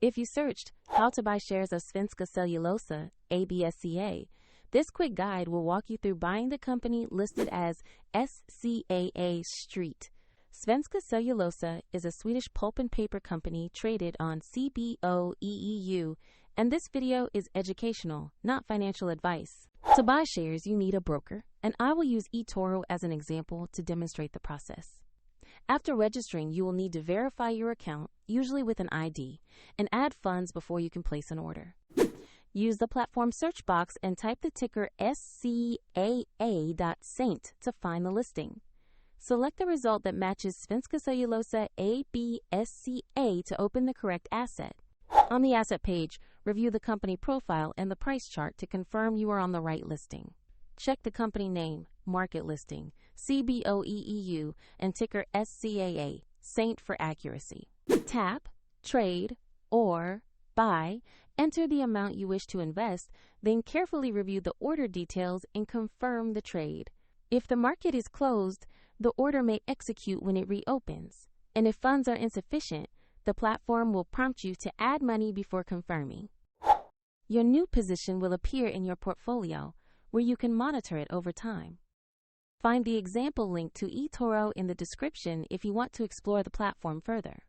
If you searched how to buy shares of Svenska Cellulosa AB SCA, this quick guide will walk you through buying the company listed as SCAA.ST. Svenska Cellulosa is a Swedish pulp and paper company traded on CBOE EU, and this video is educational, not financial advice. To buy shares, you need a broker, and I will use eToro as an example to demonstrate the process. After registering, you will need to verify your account, usually with an ID, and add funds before you can place an order. Use the platform search box and type the ticker SCAA.ST to find the listing. Select the result that matches Svenska Cellulosa AB SCA to open the correct asset. On the asset page, review the company profile and the price chart to confirm you are on the right listing. Check the company name, market listing, CBOE EU, and ticker SCAA.ST for accuracy. Tap, trade, or buy, enter the amount you wish to invest, then carefully review the order details and confirm the trade. If the market is closed, the order may execute when it reopens, and if funds are insufficient, the platform will prompt you to add money before confirming. Your new position will appear in your portfolio, where you can monitor it over time. Find the example link to eToro in the description if you want to explore the platform further.